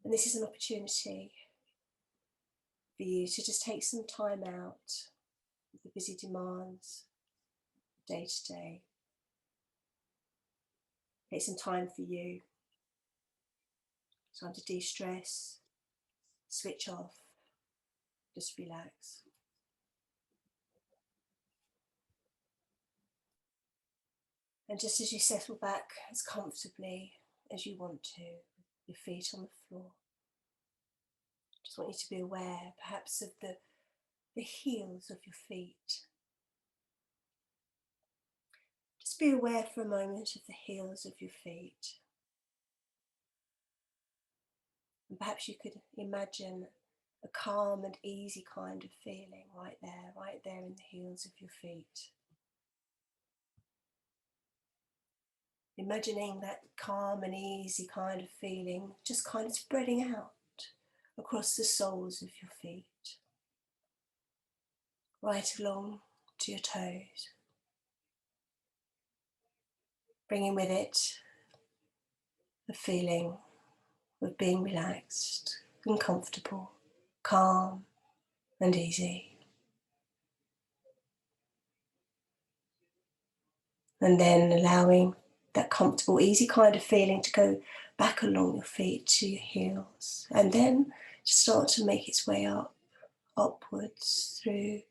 And this is an opportunity for you to just take some time out of the busy demands of day to day. Take some time for you. Time to de-stress, switch off, just relax. And just as you settle back as comfortably as you want to, your feet on the floor, just want you to be aware perhaps of the heels of your feet. Just be aware for a moment of the heels of your feet. And perhaps you could imagine a calm and easy kind of feeling right there in the heels of your feet. Imagining that calm and easy kind of feeling just kind of spreading out across the soles of your feet, right along to your toes. Bringing with it the feeling of being relaxed and comfortable, calm and easy. And then allowing that comfortable, easy kind of feeling to go back along your feet to your heels, and then to start to make its way upwards through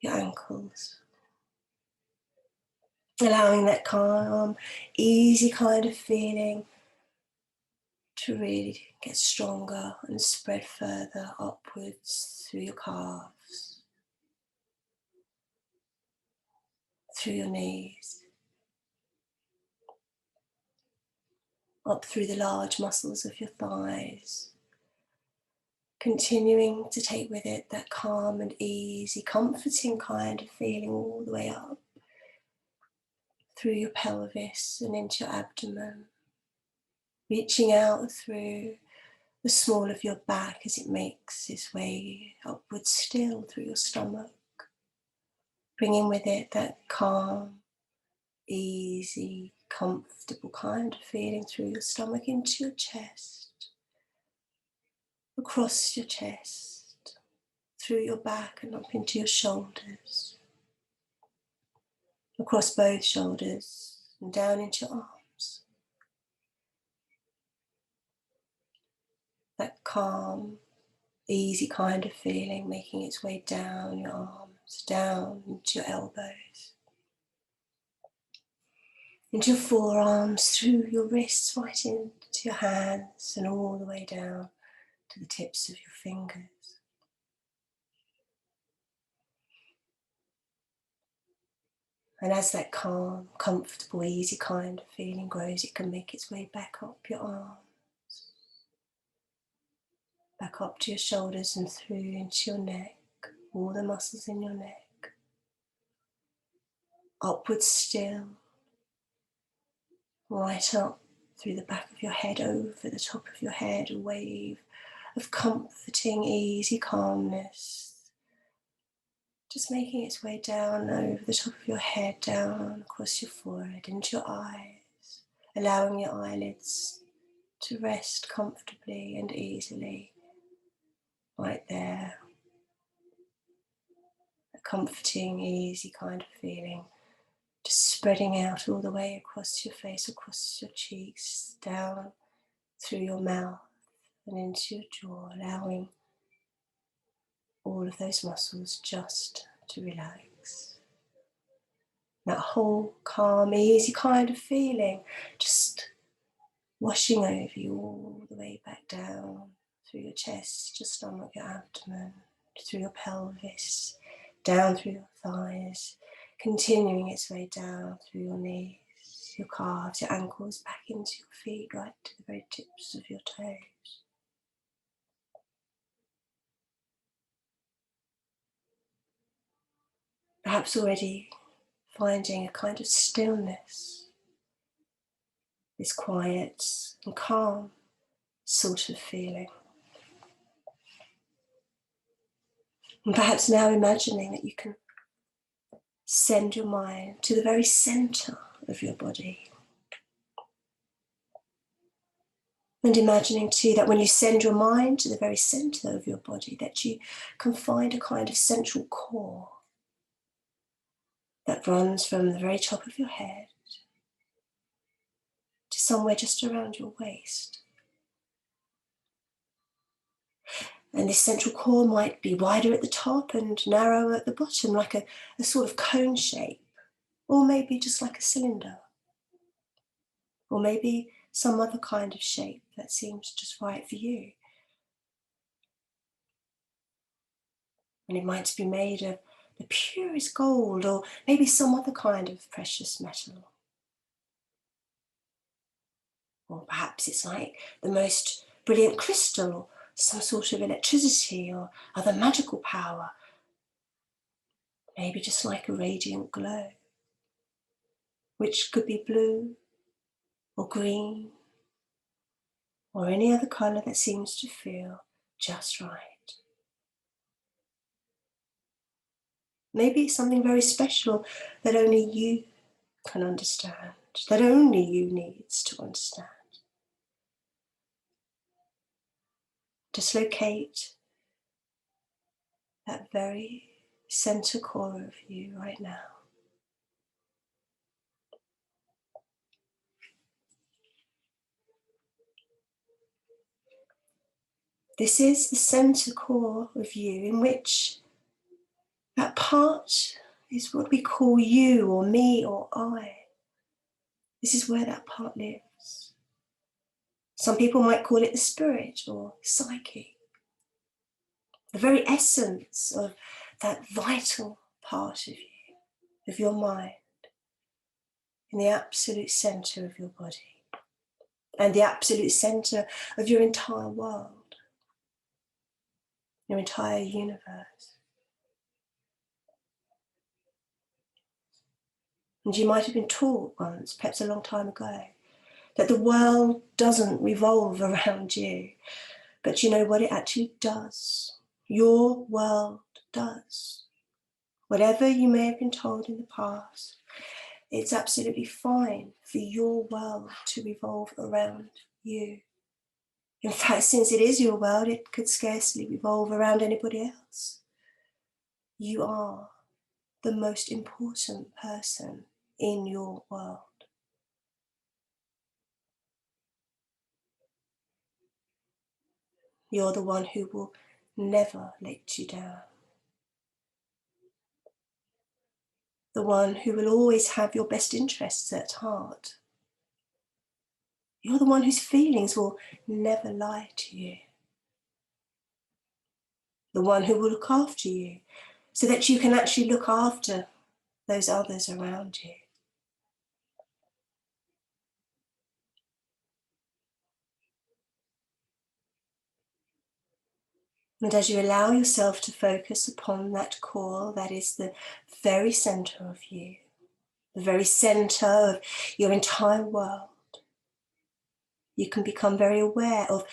your ankles. Allowing that calm, easy kind of feeling to really get stronger and spread further upwards through your calves, through your knees, up through the large muscles of your thighs, continuing to take with it that calm and easy, comforting kind of feeling all the way up through your pelvis and into your abdomen, reaching out through the small of your back as it makes its way upwards still through your stomach, bringing with it that calm, easy, comfortable kind of feeling through your stomach into your chest, across your chest, through your back and up into your shoulders, across both shoulders and down into your arms. That calm, easy kind of feeling making its way down your arms, down into your elbows, into your forearms, through your wrists, right into your hands, and all the way down to the tips of your fingers. And as that calm, comfortable, easy kind of feeling grows, it can make its way back up your arms, back up to your shoulders and through into your neck, all the muscles in your neck, upwards still, right up through the back of your head, over the top of your head, a wave of comforting, easy calmness, just making its way down over the top of your head, down across your forehead, into your eyes, allowing your eyelids to rest comfortably and easily right there. A comforting, easy kind of feeling, just spreading out all the way across your face, across your cheeks, down through your mouth and into your jaw, allowing all of those muscles just to relax. That whole calm, easy kind of feeling just washing over you all the way back down through your chest, your stomach, your abdomen, through your pelvis, down through your thighs, continuing its way down through your knees, your calves, your ankles, back into your feet, right to the very tips of your toes. Perhaps already finding a kind of stillness, this quiet and calm sort of feeling. And perhaps now imagining that you can send your mind to the very center of your body. And imagining too that when you send your mind to the very center of your body, that you can find a kind of central core that runs from the very top of your head to somewhere just around your waist. And this central core might be wider at the top and narrower at the bottom, like a sort of cone shape, or maybe just like a cylinder, or maybe some other kind of shape that seems just right for you. And it might be made of the purest gold, or maybe some other kind of precious metal. Or perhaps it's like the most brilliant crystal, or some sort of electricity, or other magical power. Maybe just like a radiant glow, which could be blue, or green, or any other colour that seems to feel just right. Maybe it's something very special that only you can understand, that only you needs to understand. Dislocate that very center core of you right now. This is the center core of you, in which that part is what we call you or me or I. This is where that part lives. Some people might call it the spirit or psyche. The very essence of that vital part of you, of your mind, in the absolute center of your body, and the absolute center of your entire world, your entire universe. And you might have been taught once, perhaps a long time ago, that the world doesn't revolve around you. But you know what? It actually does. Your world does. Whatever you may have been told in the past, it's absolutely fine for your world to revolve around you. In fact, since it is your world, it could scarcely revolve around anybody else. You are the most important person in your world. You're the one who will never let you down. The one who will always have your best interests at heart. You're the one whose feelings will never lie to you. The one who will look after you so that you can actually look after those others around you. And as you allow yourself to focus upon that core that is the very center of you, the very center of your entire world, you can become very aware of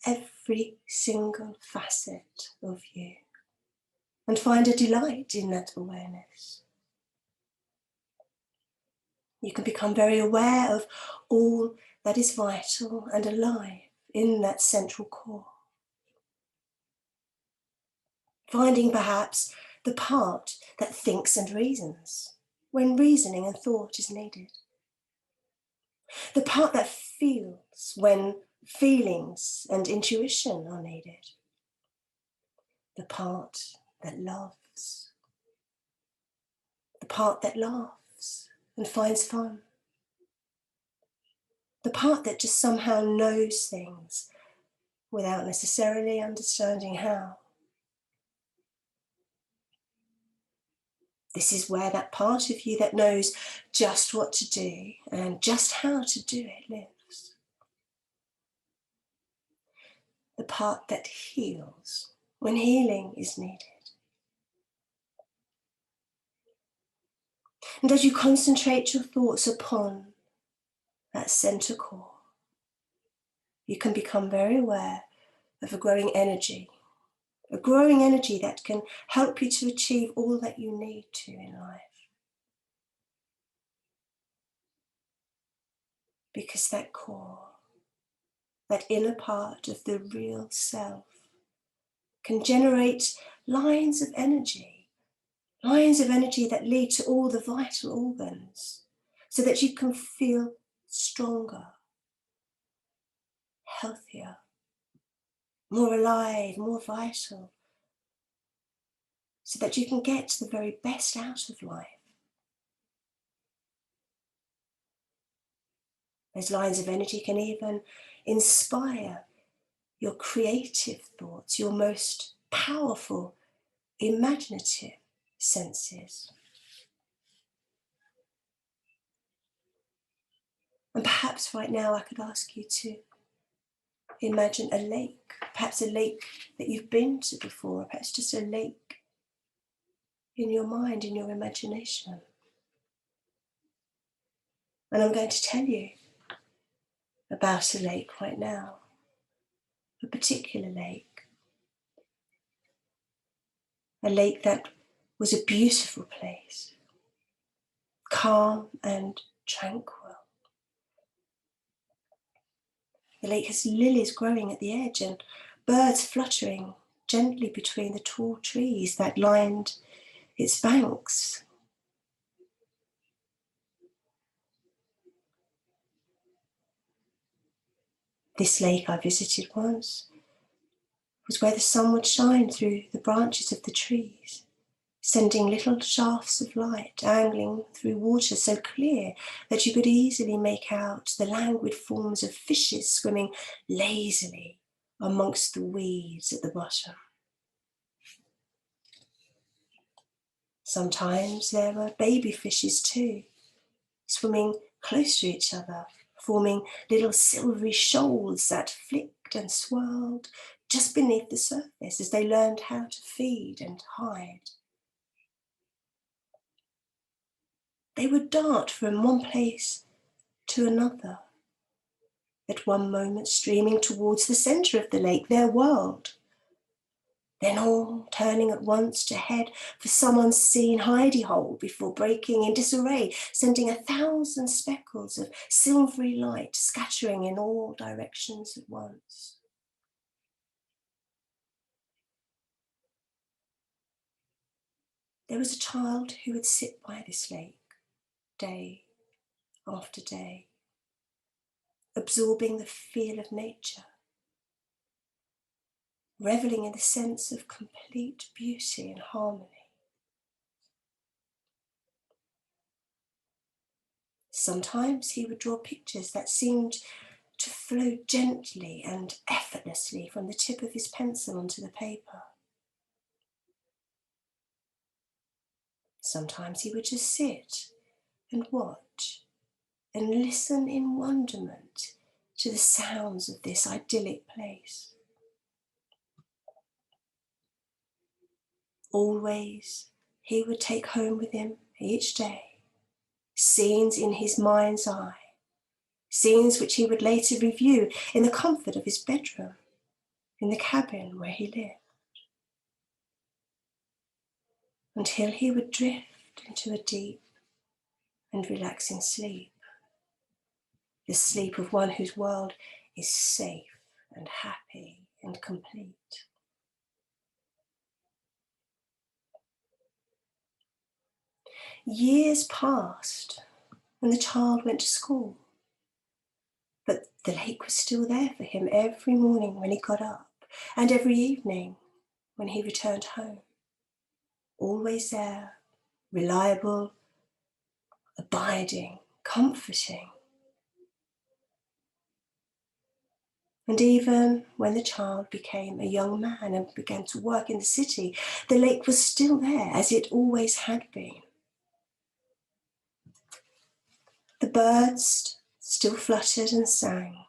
every single facet of you and find a delight in that awareness. You can become very aware of all that is vital and alive in that central core. Finding perhaps the part that thinks and reasons when reasoning and thought is needed. The part that feels when feelings and intuition are needed. The part that loves. The part that laughs and finds fun. The part that just somehow knows things without necessarily understanding how. This is where that part of you that knows just what to do and just how to do it lives. The part that heals when healing is needed. And as you concentrate your thoughts upon that center core, you can become very aware of a growing energy that can help you to achieve all that you need to in life. Because that core that inner part of the real self, can generate lines of energy that lead to all the vital organs, so that you can feel stronger, healthier, more alive, more vital, so that you can get the very best out of life. Those lines of energy can even inspire your creative thoughts, your most powerful, imaginative senses. And perhaps right now I could ask you to imagine a lake, perhaps a lake that you've been to before, or perhaps just a lake in your mind, in your imagination. And I'm going to tell you about a lake right now, a particular lake. A lake that was a beautiful place, calm and tranquil. The lake has lilies growing at the edge and birds fluttering gently between the tall trees that lined its banks. This lake I visited once was where the sun would shine through the branches of the trees, sending little shafts of light angling through water so clear that you could easily make out the languid forms of fishes swimming lazily amongst the weeds at the bottom. Sometimes there were baby fishes too, swimming close to each other, forming little silvery shoals that flicked and swirled just beneath the surface as they learned how to feed and hide. They would dart from one place to another, at one moment streaming towards the centre of the lake, their world, then all turning at once to head for some unseen hidey hole before breaking in disarray, sending 1,000 speckles of silvery light scattering in all directions at once. There was a child who would sit by this lake day after day, absorbing the feel of nature, reveling in the sense of complete beauty and harmony. Sometimes he would draw pictures that seemed to flow gently and effortlessly from the tip of his pencil onto the paper. Sometimes he would just sit and watch and listen in wonderment to the sounds of this idyllic place. Always he would take home with him each day scenes in his mind's eye, scenes which he would later review in the comfort of his bedroom, in the cabin where he lived, until he would drift into a deep and relaxing sleep, the sleep of one whose world is safe and happy and complete. Years passed and the child went to school, but the lake was still there for him every morning when he got up and every evening when he returned home. Always there, reliable, abiding, comforting. And even when the child became a young man and began to work in the city, the lake was still there as it always had been. The birds still fluttered and sang.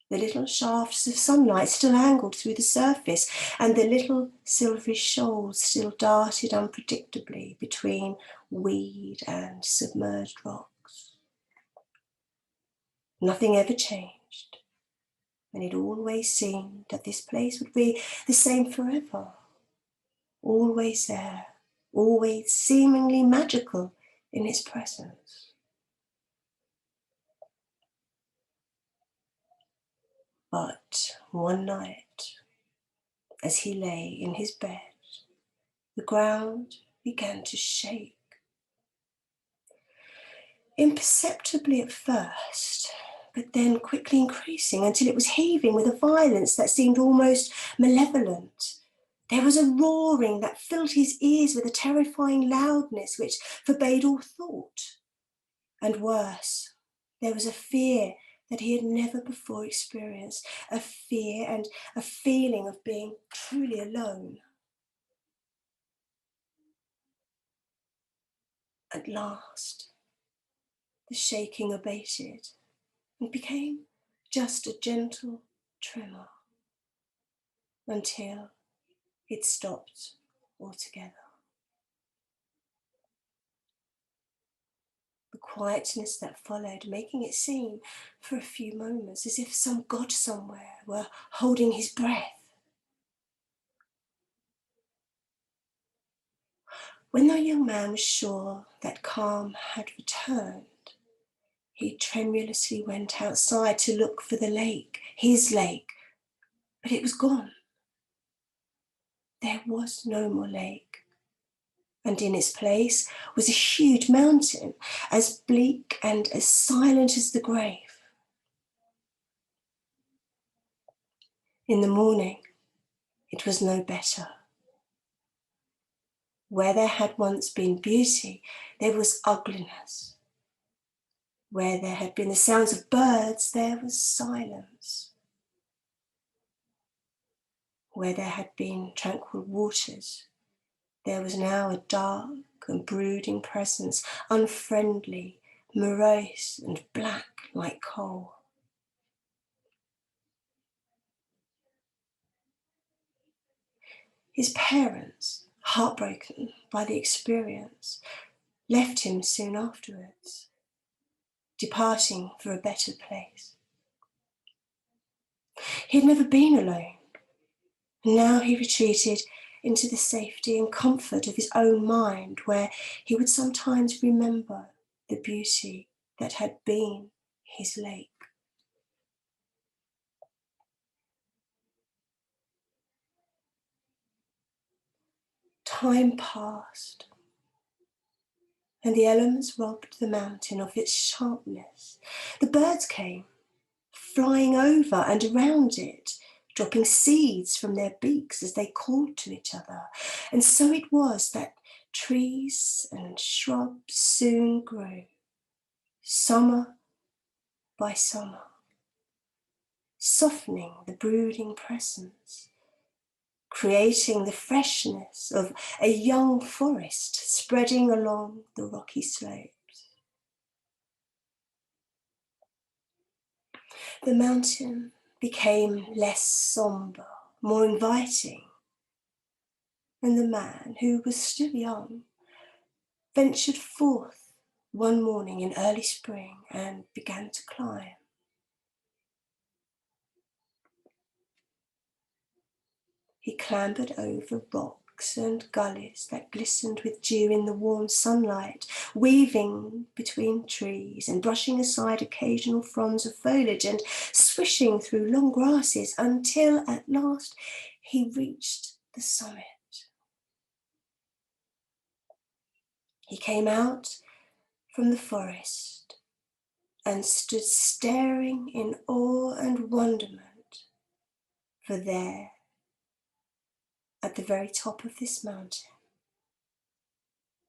The little shafts of sunlight still angled through the surface, and the little silvery shoals still darted unpredictably between weed and submerged rocks. Nothing ever changed, and it always seemed that this place would be the same forever. Always there, always seemingly magical in its presence. But one night, as he lay in his bed, the ground began to shake. Imperceptibly at first, but then quickly increasing until it was heaving with a violence that seemed almost malevolent. There was a roaring that filled his ears with a terrifying loudness which forbade all thought. And worse, there was a fear that he had never before experienced, a fear and a feeling of being truly alone. At last, the shaking abated and became just a gentle tremor until it stopped altogether. The quietness that followed, making it seem for a few moments as if some god somewhere were holding his breath. When the young man was sure that calm had returned, he tremulously went outside to look for the lake, his lake, but it was gone. There was no more lake, and in its place was a huge mountain, as bleak and as silent as the grave. In the morning, it was no better. Where there had once been beauty, there was ugliness. Where there had been the sounds of birds, there was silence. Where there had been tranquil waters, there was now a dark and brooding presence, unfriendly, morose and black like coal. His parents, heartbroken by the experience, left him soon afterwards, departing for a better place. He had never been alone. Now he retreated into the safety and comfort of his own mind, where he would sometimes remember the beauty that had been his lake. Time passed, and the elements robbed the mountain of its sharpness. The birds came, flying over and around it, dropping seeds from their beaks as they called to each other. And so it was that trees and shrubs soon grew, summer by summer, softening the brooding presence, creating the freshness of a young forest spreading along the rocky slopes. The mountain became less sombre, more inviting, and the man, who was still young, ventured forth one morning in early spring and began to climb. He clambered over rocks and gullies that glistened with dew in the warm sunlight, weaving between trees and brushing aside occasional fronds of foliage and swishing through long grasses until at last he reached the summit. He came out from the forest and stood staring in awe and wonderment, for there, at the very top of this mountain,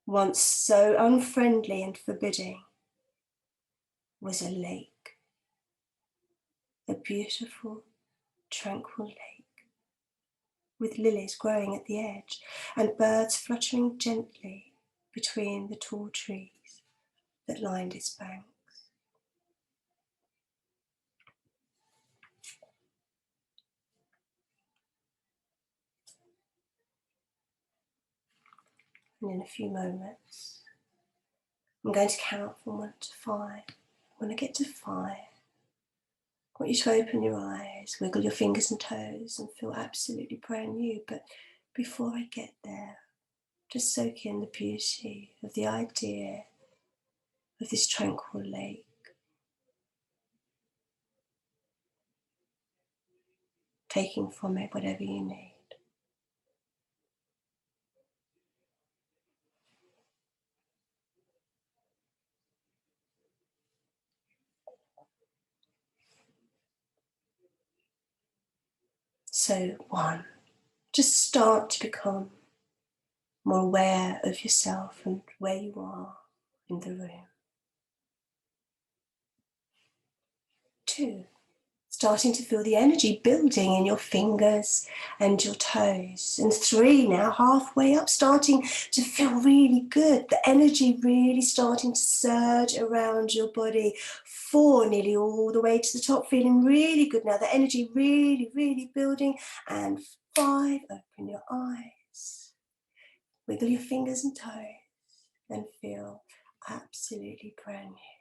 once so unfriendly and forbidding, was a lake, a beautiful, tranquil lake, with lilies growing at the edge and birds fluttering gently between the tall trees that lined its banks. And in a few moments, I'm going to count from 1 to 5. When I get to 5, I want you to open your eyes, wiggle your fingers and toes, and feel absolutely brand new. But before I get there, just soak in the beauty of the idea of this tranquil lake. taking from it whatever you need. So 1, just start to become more aware of yourself and where you are in the room. 2, starting to feel the energy building in your fingers and your toes. And 3, now halfway up, starting to feel really good. The energy really starting to surge around your body. 4, nearly all the way to the top, feeling really good now. The energy really, really building. And 5, open your eyes. Wiggle your fingers and toes and feel absolutely brand new.